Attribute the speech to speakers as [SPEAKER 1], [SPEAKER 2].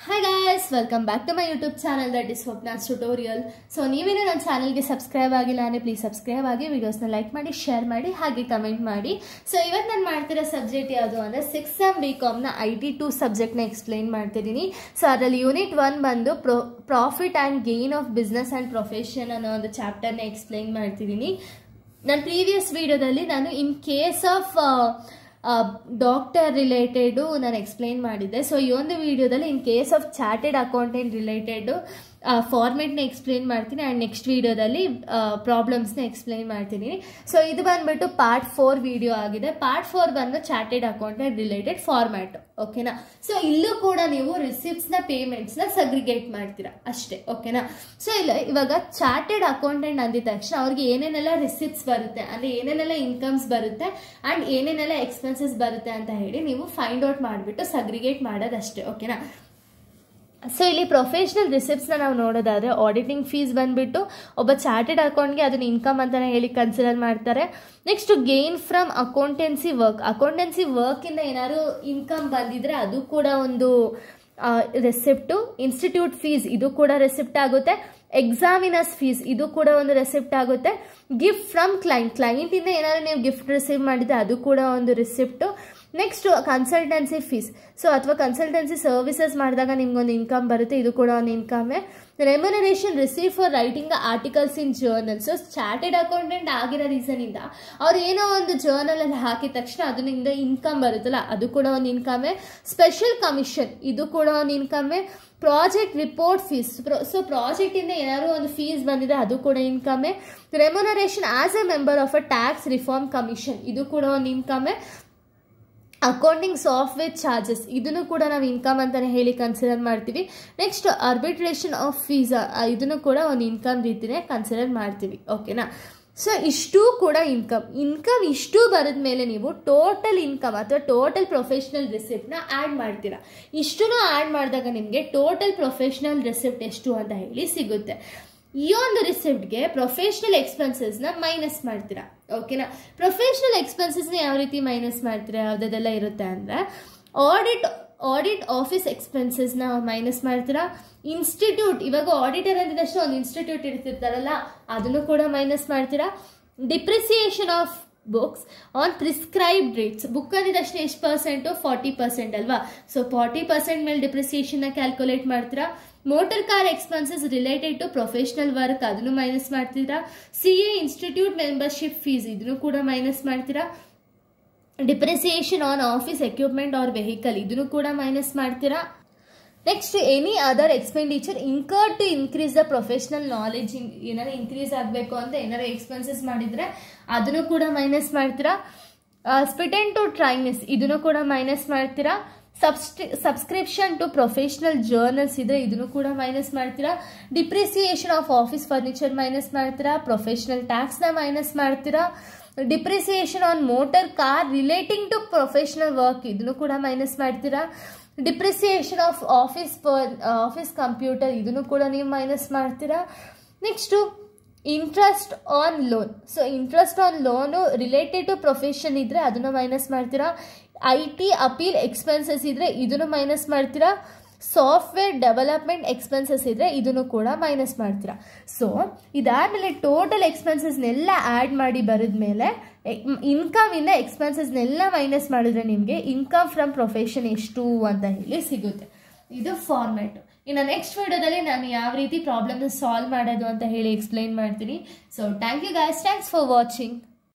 [SPEAKER 1] Hi guys, welcome back to my YouTube channel that is Swapna's Tutorial. So ನೀವೇನು ನನ್ನ ಚಾನಲ್ಗೆ subscribe ಆಗಿಲ್ಲ ಅಂದರೆ ಪ್ಲೀಸ್ ಸಬ್ಸ್ಕ್ರೈಬ್ ಆಗಿ ವಿಡಿಯೋಸ್ನ ಲೈಕ್ ಮಾಡಿ ಶೇರ್ ಮಾಡಿ ಹಾಗೆ ಕಮೆಂಟ್ ಮಾಡಿ. ಸೊ ಇವತ್ತು ನಾನು ಮಾಡ್ತಿರೋ ಸಬ್ಜೆಕ್ಟ್ ಯಾವುದು ಅಂದರೆ 6th SEM BComನ IT2 ಸಬ್ಜೆಕ್ಟ್ನ ಎಕ್ಸ್ಪ್ಲೈನ್ ಮಾಡ್ತಿದ್ದೀನಿ. ಸೊ ಅದರಲ್ಲಿ ಯೂನಿಟ್ 1 ಬಂದು profit and gain of business and profession ಅನ್ನೋ ಒಂದು ಚಾಪ್ಟರ್ನ ಎಕ್ಸ್ಪ್ಲೈನ್ ಮಾಡ್ತಿದ್ದೀನಿ. ನನ್ನ ಪ್ರೀವಿಯಸ್ ವಿಡಿಯೋದಲ್ಲಿ ನಾನು in case of doctor related ನಾನು ಎಕ್ಸ್ಪ್ಲೈನ್ ಮಾಡಿದ್ದೆ. ಸೊ ಈ ಒಂದು ವಿಡಿಯೋದಲ್ಲಿ in case of chartered accountant related ಫಾರ್ಮೆಟ್ನ ಎಕ್ಸ್ಪ್ಲೈನ್ ಮಾಡ್ತೀನಿ ಆ್ಯಂಡ್ ನೆಕ್ಸ್ಟ್ ವಿಡಿಯೋದಲ್ಲಿ ಪ್ರಾಬ್ಲಮ್ಸ್ನ ಎಕ್ಸ್ಪ್ಲೈನ್ ಮಾಡ್ತೀನಿ. ಸೊ ಇದು ಬಂದ್ಬಿಟ್ಟು ಪಾರ್ಟ್ 4 ವಿಡಿಯೋ ಆಗಿದೆ. ಪಾರ್ಟ್ 4 ಬಂದು ಚಾರ್ಟೆಡ್ ಅಕೌಂಟೆಂಟ್ ರಿಲೇಟೆಡ್ ಫಾರ್ಮ್ಯಾಟ್, ಓಕೆನಾ. ಸೊ ಇಲ್ಲೂ ಕೂಡ ನೀವು ರಿಸಿಪ್ಟ್ಸ್ನ ಪೇಮೆಂಟ್ಸ್ನ ಸಗ್ರಿಗೇಟ್ ಮಾಡ್ತೀರಾ ಅಷ್ಟೇ, ಓಕೆನಾ. ಸೊ ಇಲ್ಲ ಇವಾಗ ಚಾರ್ಟೆಡ್ ಅಕೌಂಟೆಂಟ್ ಅಂದಿದ ತಕ್ಷಣ ಅವ್ರಿಗೆ ಏನೇನೆಲ್ಲ ರಿಸಿಪ್ಟ್ಸ್ ಬರುತ್ತೆ ಅಂದರೆ ಏನೇನೆಲ್ಲ ಇನ್ಕಮ್ಸ್ ಬರುತ್ತೆ ಆ್ಯಂಡ್ ಏನೇನೆಲ್ಲ ಎಕ್ಸ್ಪೆನ್ಸಸ್ ಬರುತ್ತೆ ಅಂತ ಹೇಳಿ ನೀವು ಫೈಂಡ್ ಔಟ್ ಮಾಡಿಬಿಟ್ಟು ಸಗ್ರಿಗೇಟ್ ಮಾಡೋದಷ್ಟೇ, ಓಕೆನಾ. ಸೊ ಇಲ್ಲಿ ಪ್ರೊಫೆಷನಲ್ ರಿಸಿಪ್ಟ್ಸ್ನ ನಾವು ನೋಡೋದಾದರೆ ಆಡಿಟಿಂಗ್ ಫೀಸ್ ಬಂದುಬಿಟ್ಟು ಒಬ್ಬ ಚಾರ್ಟೆಡ್ ಅಕೌಂಟ್ಗೆ ಅದನ್ನ ಇನ್ಕಮ್ ಅಂತಲೇ ಹೇಳಿ ಕನ್ಸಿಡರ್ ಮಾಡ್ತಾರೆ. ನೆಕ್ಸ್ಟು ಗೇನ್ ಫ್ರಮ್ ಅಕೌಂಟೆನ್ಸಿ ವರ್ಕಿಂದ ಏನಾದ್ರು ಇನ್ಕಮ್ ಬಂದಿದ್ರೆ ಅದು ಕೂಡ ಒಂದು ರೆಸಿಪ್ಟು. ಇನ್ಸ್ಟಿಟ್ಯೂಟ್ ಫೀಸ್ ಇದು ಕೂಡ ರೆಸಿಪ್ಟ್ ಆಗುತ್ತೆ. ಎಕ್ಸಾಮಿನರ್ಸ್ ಫೀಸ್ ಇದು ಕೂಡ ಒಂದು ರೆಸಿಪ್ಟ್ ಆಗುತ್ತೆ. ಗಿಫ್ಟ್ ಫ್ರಮ್ ಕ್ಲೈಂಟಿಂದ ಏನಾದ್ರು ನೀವು ಗಿಫ್ಟ್ ರಿಸೀವ್ ಮಾಡಿದ್ರೆ ಅದು ಕೂಡ ಒಂದು receipt. Next consultancy fees, so ಅಥವಾ ಕನ್ಸಲ್ಟೆನ್ಸಿ ಸರ್ವಿಸಸ್ ಮಾಡಿದಾಗ ನಿಮ್ಗೊಂದು ಇನ್ಕಮ್ ಬರುತ್ತೆ, ಇದು ಕೂಡ ಒಂದು ಇನ್ಕಮೇ. Remuneration receive for writing articles in journal. So chartered accountant ಆಗಿರೋ ರೀಸನಿಂದ ಅವ್ರು ಏನೋ ಒಂದು ಜರ್ನಲಲ್ಲಿ ಹಾಕಿದ ತಕ್ಷಣ ಅದರಿಂದ ಇನ್ಕಮ್ ಬರುತ್ತಲ್ಲ ಅದು ಕೂಡ ಒಂದು ಇನ್ಕಮೇ. ಸ್ಪೆಷಲ್ ಕಮಿಷನ್ ಇದು ಕೂಡ ಒಂದು ಇನ್ಕಮೇ. ಪ್ರಾಜೆಕ್ಟ್ ರಿಪೋರ್ಟ್ ಫೀಸ್, ಸೊ ಪ್ರಾಜೆಕ್ಟಿಂದ ಏನಾದ್ರು ಒಂದು ಫೀಸ್ ಬಂದಿದೆ ಅದು ಕೂಡ ಇನ್ಕಮೇ. Remuneration as a member of a tax reform commission ಇದು ಕೂಡ ಒಂದು ಇನ್ಕಮೇ. ಅಕೌಂಟಿಂಗ್ ಸಾಫ್ಟ್ವೇರ್ ಚಾರ್ಜಸ್ ಇದನ್ನು ಕೂಡ ನಾವು ಇನ್ಕಮ್ ಅಂತಲೇ ಹೇಳಿ ಕನ್ಸಿಡರ್ ಮಾಡ್ತೀವಿ. ನೆಕ್ಸ್ಟ್ ಆರ್ಬಿಟ್ರೇಷನ್ ಆಫ್ ಫೀಸ್ ಇದನ್ನು ಕೂಡ ಒಂದು ಇನ್ಕಮ್ ರೀತಿಯೇ ಕನ್ಸಿಡರ್ ಮಾಡ್ತೀವಿ, ಓಕೆನಾ. ಸೊ ಇಷ್ಟೂ ಕೂಡ ಇನ್ಕಮ್ ಇಷ್ಟು ಬರೆದ ಮೇಲೆ ನೀವು ಟೋಟಲ್ ಇನ್ಕಮ್ ಅಥವಾ ಟೋಟಲ್ ಪ್ರೊಫೆಷನಲ್ ರಿಸಿಪ್ಟ್ನ ಆ್ಯಡ್ ಮಾಡ್ತೀರಾ. ಇಷ್ಟೂ ಆ್ಯಡ್ ಮಾಡಿದಾಗ ನಿಮಗೆ ಟೋಟಲ್ ಪ್ರೊಫೆಷನಲ್ ರಿಸಿಪ್ಟ್ ಎಷ್ಟು ಅಂತ ಹೇಳಿ ಸಿಗುತ್ತೆ. ಈ ಒಂದು ರಿಸಿಪ್ಟ್ಗೆ ಪ್ರೊಫೆಷನಲ್ ಎಕ್ಸ್ಪೆನ್ಸಸ್ನ ಮೈನಸ್ ಮಾಡ್ತೀರಾ, ಓಕೆನಾ. ಪ್ರೊಫೆಷನಲ್ ಎಕ್ಸ್ಪೆನ್ಸಸ್ನ ಯಾವ ರೀತಿ ಮೈನಸ್ ಮಾಡ್ತೀರಾ, ಯಾವುದೆಲ್ಲ ಇರುತ್ತೆ ಅಂದರೆ ಆಡಿಟ್ ಆಫೀಸ್ ಎಕ್ಸ್ಪೆನ್ಸಸ್ನ ಮೈನಸ್ ಮಾಡ್ತೀರಾ. ಇನ್ಸ್ಟಿಟ್ಯೂಟ್ ಇವಾಗ ಆಡಿಟರ್ ಅಂದಿದಷ್ಟು ಒಂದು ಇನ್ಸ್ಟಿಟ್ಯೂಟ್ ಇರ್ತಿರ್ತಾರಲ್ಲ ಅದನ್ನು ಕೂಡ ಮೈನಸ್ ಮಾಡ್ತೀರಾ. Depreciation of books on prescribed rates, book ಅಂದಿದಷ್ಟು ಎಷ್ಟು ಪರ್ಸೆಂಟು 40% ಅಲ್ವಾ. ಸೊ 40% ಮೇಲೆ ಡಿಪ್ರಿಸಿಯೇಷನ್ನ ಕ್ಯಾಲ್ಕುಲೇಟ್ ಮಾಡ್ತೀರಾ. Motor car expenses related to professional work ಅದನ್ನು ಮೈನಸ್ ಮಾಡ್ತೀರಾ. CA ಇನ್ಸ್ಟಿಟ್ಯೂಟ್ ಮೆಂಬರ್ಶಿಪ್ ಫೀಸ್ ಇದನ್ನು ಕೂಡ ಮೈನಸ್ ಮಾಡ್ತೀರಾ. Depreciation on office equipment or vehicle ಇದನ್ನು ಕೂಡ ಮೈನಸ್ ಮಾಡ್ತೀರಾ. Next any other expenditure incurred to increase the professional knowledge, ಏನಾದ್ರು ಇನ್ಕ್ರೀಸ್ ಆಗಬೇಕು ಅಂತ ಏನಾದ್ರು ಎಕ್ಸ್ಪೆನ್ಸಸ್ ಮಾಡಿದರೆ ಅದನ್ನು ಕೂಡ ಮೈನಸ್ ಮಾಡ್ತೀರಾ. ಸ್ಪಿಟೆಂಟ್ ಟು ಟ್ರೈನೆಸ್ ಇದನ್ನು ಕೂಡ ಮೈನಸ್ ಮಾಡ್ತೀರಾ. ಸಬ್ಸ್ಕ್ರಿಪ್ಷನ್ ಟು ಪ್ರೊಫೆಷನಲ್ ಜರ್ನಲ್ಸ್ ಇದ್ರೆ ಇದನ್ನು ಕೂಡ ಮೈನಸ್ ಮಾಡ್ತೀರಾ. Depreciation of office furniture minus ಮಾಡ್ತೀರಾ. ಪ್ರೊಫೆಷನಲ್ ಟ್ಯಾಕ್ಸ್ನ ಮೈನಸ್ ಮಾಡ್ತೀರಾ. Depreciation on motor car relating to professional work ಇದನ್ನು ಕೂಡ ಮೈನಸ್ ಮಾಡ್ತೀರಾ. ಡಿಪ್ರಿಸಿಯೇಷನ್ ಆಫ್ ಆಫೀಸ್ ಕಂಪ್ಯೂಟರ್ ಇದನ್ನು ಕೂಡ ನೀವು ಮೈನಸ್ ಮಾಡ್ತೀರಾ. Next interest on loan, so interest on loan related to profession ಇದ್ದರೆ ಅದನ್ನು ಮೈನಸ್ ಮಾಡ್ತೀರಾ. IT ಅಪೀಲ್ ಎಕ್ಸ್ಪೆನ್ಸಸ್ ಇದ್ದರೆ ಇದನ್ನು ಮೈನಸ್ ಮಾಡ್ತೀರಾ. ಸಾಫ್ಟ್ವೇರ್ ಡೆವಲಪ್ಮೆಂಟ್ ಎಕ್ಸ್ಪೆನ್ಸಸ್ ಇದ್ದರೆ ಇದನ್ನು ಕೂಡ ಮೈನಸ್ ಮಾಡ್ತೀರಾ. ಸೊ ಇದಾದಮೇಲೆ ಟೋಟಲ್ ಎಕ್ಸ್ಪೆನ್ಸಸ್ನೆಲ್ಲ ಆ್ಯಡ್ ಮಾಡಿ ಬರೆದ್ಮೇಲೆ ಇನ್ಕಮಿಂದ ಎಕ್ಸ್ಪೆನ್ಸಸ್ನೆಲ್ಲ ಮೈನಸ್ ಮಾಡಿದ್ರೆ ನಿಮಗೆ ಇನ್ಕಮ್ ಫ್ರಮ್ ಪ್ರೊಫೆಷನ್ ಎಷ್ಟು ಅಂತ ಹೇಳಿ ಸಿಗುತ್ತೆ. ಇದು ಫಾರ್ಮ್ಯಾಟು. ಇನ್ನು ನೆಕ್ಸ್ಟ್ ವಿಡಿಯೋದಲ್ಲಿ ನಾನು ಯಾವ ರೀತಿ ಪ್ರಾಬ್ಲಮ್ನ ಸಾಲ್ವ್ ಮಾಡೋದು ಅಂತ ಹೇಳಿ ಎಕ್ಸ್ಪ್ಲೈನ್ ಮಾಡ್ತೀನಿ. So thank you guys, thanks for watching.